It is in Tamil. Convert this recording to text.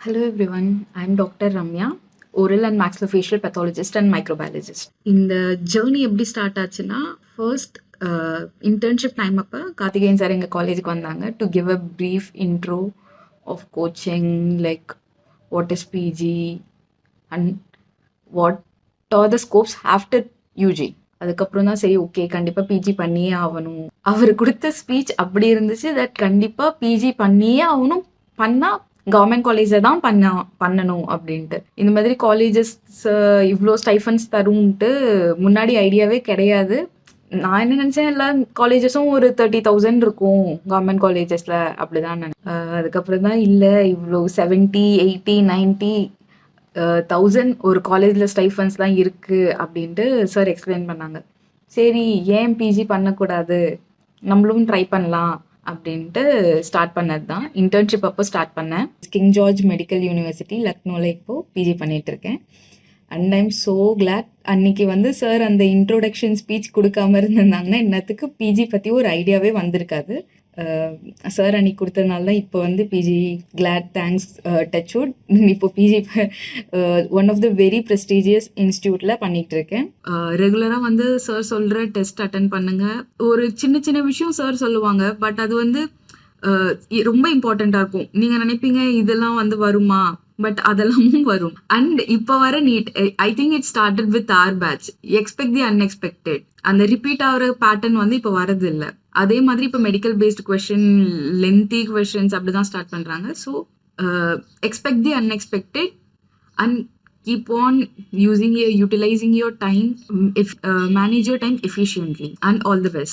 Hello everyone, I'm Dr. Ramya, oral and maxillofacial pathologist and microbiologist. இந்த ஜேர்னி எப்படி ஸ்டார்ட் ஆச்சுன்னா ஃபர்ஸ்ட் இன்டர்ன்ஷிப் டைம் அப்போ கார்த்திகேயன் சார் எங்கள் காலேஜுக்கு வந்தாங்க to give a brief intro of coaching like what is PG and what are the scopes after UG. அதுக்கப்புறம் தான் சரி ஓகே கண்டிப்பாக பிஜி பண்ணியே ஆகணும். அவர் கொடுத்த ஸ்பீச் அப்படி இருந்துச்சு தட் கண்டிப்பாக பிஜி பண்ணியே ஆகணும், பண்ணால் கவர்மெண்ட் காலேஜில் தான் பண்ணணும் அப்படின்ட்டு. இந்த மாதிரி காலேஜஸ் இவ்வளோ ஸ்டைஃபன்ஸ் தரும்ன்ட்டு முன்னாடி ஐடியாவே கிடையாது. நான் என்ன நினச்சேன், எல்லா காலேஜஸும் ஒரு 30,000 இருக்கும் கவர்மெண்ட் காலேஜஸில், அப்படிதான் நினைச்சேன். அதுக்கப்புறம் தான் இல்லை இவ்வளோ 70, 80, 90,000 ஒரு காலேஜில் ஸ்டைஃபன்ஸ்லாம் இருக்குது அப்படின்ட்டு சார் எக்ஸ்பிளைன் பண்ணாங்க. சரி ஏன் பிஜி பண்ணக்கூடாது, நம்மளும் ட்ரை பண்ணலாம் அப்படின்ட்டு ஸ்டார்ட் பண்ணது தான். இன்டர்ன்ஷிப் அப்போ ஸ்டார்ட் பண்ணேன். கிங் ஜார்ஜ் மெடிக்கல் யூனிவர்சிட்டி லக்னோவில் இப்போது பிஜி பண்ணிகிட்ருக்கேன். அண்ட் ஐம் ஸோ கிளாட் அன்னைக்கு வந்து சார் அந்த இன்ட்ரோடக்ஷன் ஸ்பீச் கொடுக்காம இருந்திருந்தாங்கன்னா இன்னத்துக்கு பிஜி பற்றி ஒரு ஐடியாவே வந்திருக்காது. சார் அன்னைக்கு கொடுத்ததுனால தான் இப்போ வந்து பிஜி கிளாட் தேங்க்ஸ் டச்வுட் இப்போ PG one of the very prestigious இன்ஸ்டியூட்டில் பண்ணிகிட்டு இருக்கேன். ரெகுலராக வந்து சார் சொல்கிற டெஸ்ட் அட்டன் பண்ணுங்க. ஒரு சின்ன சின்ன விஷயம் சார் சொல்லுவாங்க, பட் அது வந்து ரொம்ப இம்பார்ட்டண்ட்டாக இருக்கும். நீங்கள் நினைப்பீங்க இதெல்லாம் வந்து வருமா, பட் அதெல்லாமும் வரும். அண்ட் இப்போ வர NEET I think it started with our batch. Expect the unexpected. அந்த ரிப்பீட் ஆகிற பேட்டர்ன் வந்து இப்போ வரது இல்லை. அதே மாதிரி இப்போ medical based question, lengthy questions அப்படி தான் ஸ்டார்ட் பண்ணுறாங்க. So expect the unexpected and keep on utilizing your time, manage your time efficiently, and all the best.